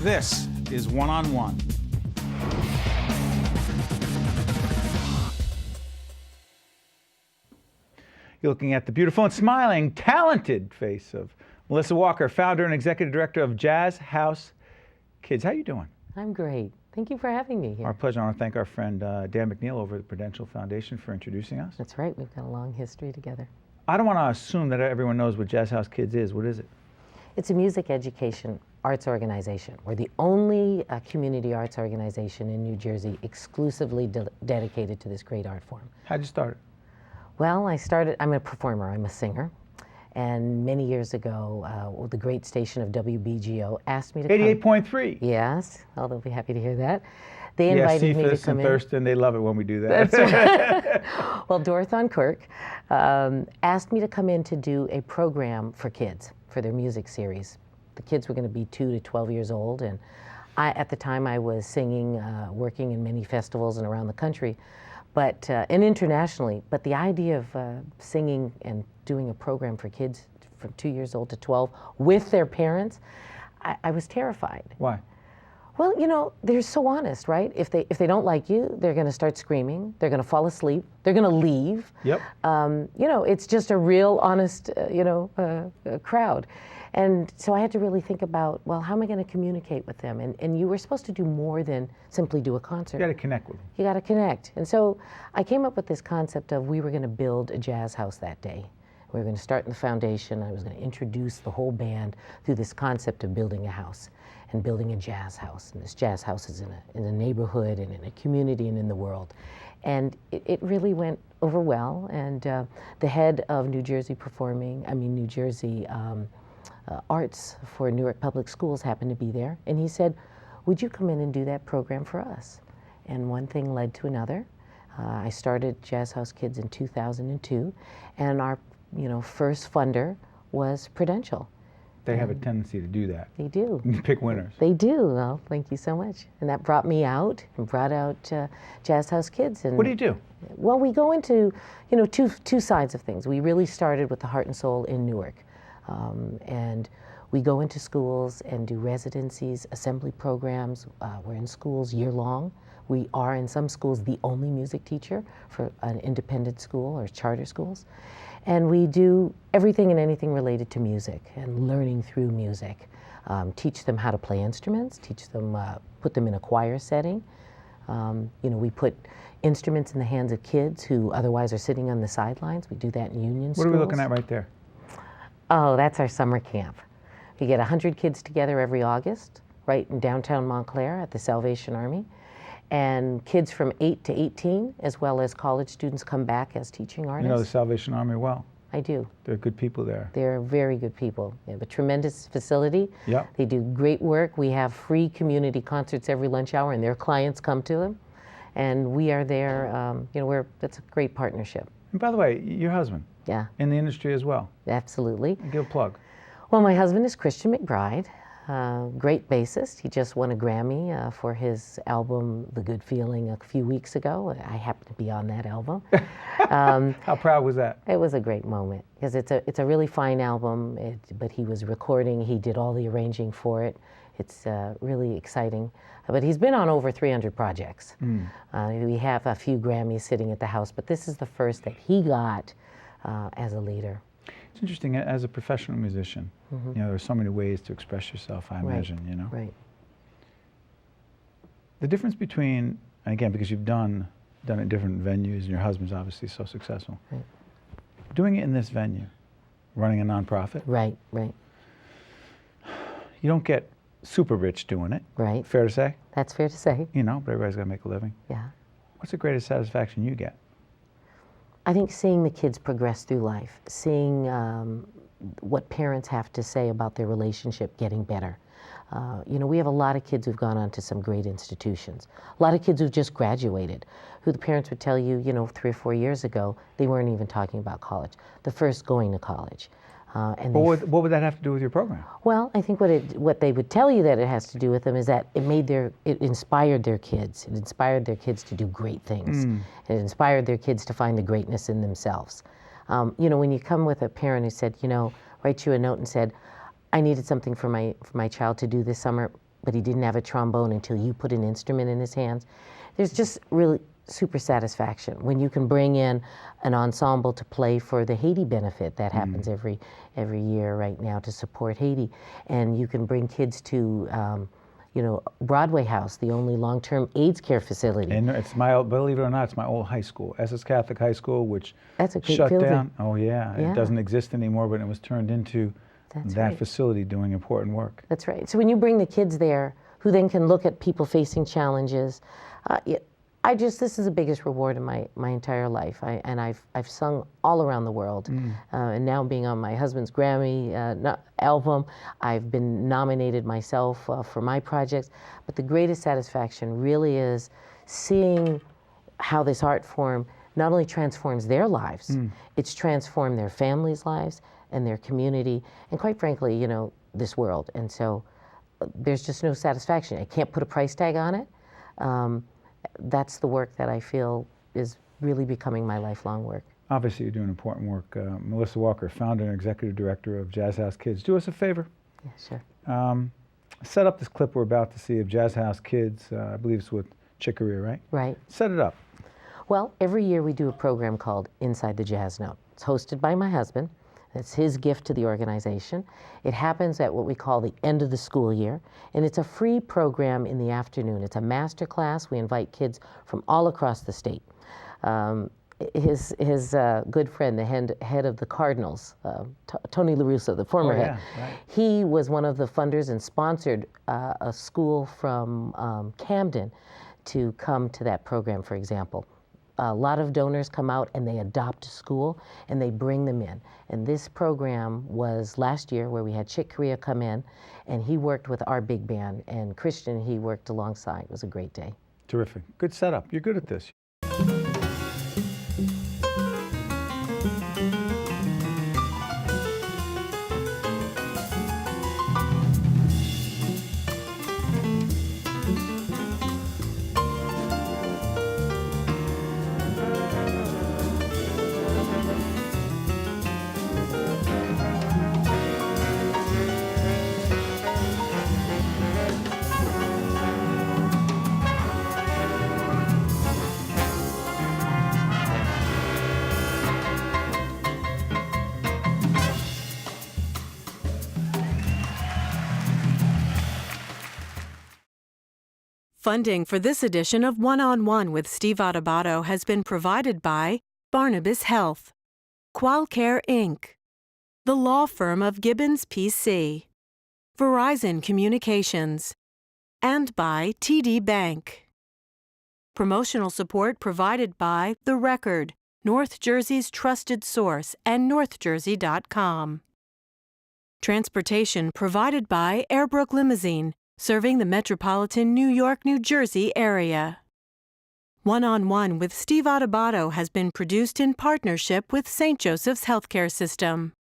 This is One on One. You're looking at the beautiful and smiling, talented face of Melissa Walker, founder and executive director of Jazz House Kids. How you doing? I'm great. Thank you for having me here. Our pleasure. I want to thank our friend Dan McNeil over at the Prudential Foundation for introducing us. That's right. We've got a long history together. I don't want to assume that everyone knows what Jazz House Kids is. What is it? It's a music education arts organization. We're the only community arts organization in New Jersey exclusively dedicated to this great art form. How'd you start it? Well, I'm a performer. I'm a singer. And many years ago, the great station of WBGO asked me to 88.3. Yes, well, they'll be happy to hear that. They invited me to come in. And Thurston, they love it when we do that. That's right. Well, Dorothon Kirk asked me to come in to do a program for kids for their music series. The kids were going to be 2 to 12 years old, and at the time I was singing, working in many festivals and around the country, and internationally. But the idea of singing and doing a program for kids from 2 years old to 12 with their parents, I was terrified. Why? Well, you know, they're so honest, right? If they don't like you, they're going to start screaming. They're going to fall asleep. They're going to leave. Yep. You know, it's just a real honest, crowd. And so I had to really think about, well, how am I going to communicate with them? And you were supposed to do more than simply do a concert. You got to connect with them. You got to connect. And so I came up with this concept of we were going to build a jazz house that day. We were going to start in the foundation. I was going to introduce the whole band through this concept of building a house and building a jazz house. And this jazz house is in a neighborhood and in a community and in the world. And it really went over well. And the head of New Jersey Arts for Newark Public Schools happened to be there. And he said, would you come in and do that program for us? And one thing led to another. I started Jazz House Kids in 2002. And our first funder was Prudential. They have a tendency to do that. They do. Pick winners. They do. Well, thank you so much. And that brought me out and brought out Jazz House Kids. And what do you do? Well, we go into, two sides of things. We really started with the heart and soul in Newark. And we go into schools and do residencies, assembly programs. We're in schools year long. We are, in some schools, the only music teacher for an independent school or charter schools. And we do everything and anything related to music and learning through music. Teach them how to play instruments, teach them, put them in a choir setting. We put instruments in the hands of kids who otherwise are sitting on the sidelines. We do that in union schools. What are we looking at right there? Oh, that's our summer camp. We get 100 kids together every August, right in downtown Montclair at the Salvation Army. And kids from 8 to 18, as well as college students, come back as teaching artists. You know the Salvation Army well. I do. They're good people there. They're very good people. They have a tremendous facility. Yep. They do great work. We have free community concerts every lunch hour, and their clients come to them. And we are there, that's a great partnership. And by the way, your husband. Yeah. In the industry as well. Absolutely. Give a plug. Well, my husband is Christian McBride, great bassist. He just won a Grammy for his album, The Good Feeling, a few weeks ago. I happened to be on that album. How proud was that? It was a great moment because it's a really fine album, but he was recording, he did all the arranging for it. It's really exciting. But he's been on over 300 projects. We have a few Grammys sitting at the house, but this is the first that he got as a leader. It's interesting, as a professional musician, there are so many ways to express yourself, I imagine, Right. The difference between, again, because you've done it in different venues, and your husband's obviously so successful. Right. Doing it in this venue, running a nonprofit. Right. You don't get super rich doing it. Right. Fair to say? That's fair to say. But everybody's got to make a living. Yeah. What's the greatest satisfaction you get? I think seeing the kids progress through life, seeing what parents have to say about their relationship getting better. We have a lot of kids who've gone on to some great institutions. A lot of kids who've just graduated, who the parents would tell you, 3 or 4 years ago, they weren't even talking about college. The first going to college. What would that have to do with your program? Well, I think what they would tell you that it has to do with them is that it inspired their kids. It inspired their kids to do great things. It inspired their kids to find the greatness in themselves. When you come with a parent who said, writes you a note and said, I needed something for my child to do this summer. but he didn't have a trombone until you put an instrument in his hands. There's just really super satisfaction when you can bring in an ensemble to play for the Haiti benefit that happens every year right now to support Haiti, and you can bring kids to Broadway House, the only long-term AIDS care facility. And it's believe it or not, it's my old high school, Essex Catholic High School, which That's a great shut building. down. Oh yeah, it doesn't exist anymore, but it was turned into That's that right. facility doing important work. That's right. So when you bring the kids there, who then can look at people facing challenges, this is the biggest reward in my entire life. I've sung all around the world, and now being on my husband's Grammy album, I've been nominated myself for my projects. But the greatest satisfaction really is seeing how this art form not only transforms their lives, it's transformed their families' lives and their community, and quite frankly, this world. And so there's just no satisfaction. I can't put a price tag on it. That's the work that I feel is really becoming my lifelong work. Obviously, you're doing important work. Melissa Walker, founder and executive director of Jazz House Kids. Do us a favor. Yeah, sure. Set up this clip we're about to see of Jazz House Kids. I believe it's with Chick Corea, right? Right. Set it up. Well, every year we do a program called Inside the Jazz Note. It's hosted by my husband. It's his gift to the organization. It happens at what we call the end of the school year, and it's a free program in the afternoon. It's a master class. We invite kids from all across the state. His good friend, the head of the Cardinals, Tony LaRusso, the former head, right. he was one of the funders and sponsored a school from Camden to come to that program, for example. A lot of donors come out and they adopt a school and they bring them in. And this program was last year where we had Chick Corea come in, and he worked with our big band, and Christian he worked alongside. It was a great day. Terrific. Good setup. You're good at this. Funding for this edition of One-on-One with Steve Adubato has been provided by Barnabas Health, Qualcare Inc., the law firm of Gibbons PC, Verizon Communications, and by TD Bank. Promotional support provided by The Record, North Jersey's trusted source, and northjersey.com. Transportation provided by Airbrook Limousine, serving the metropolitan New York, New Jersey area. One-on-One with Steve Adubato has been produced in partnership with St. Joseph's Healthcare System.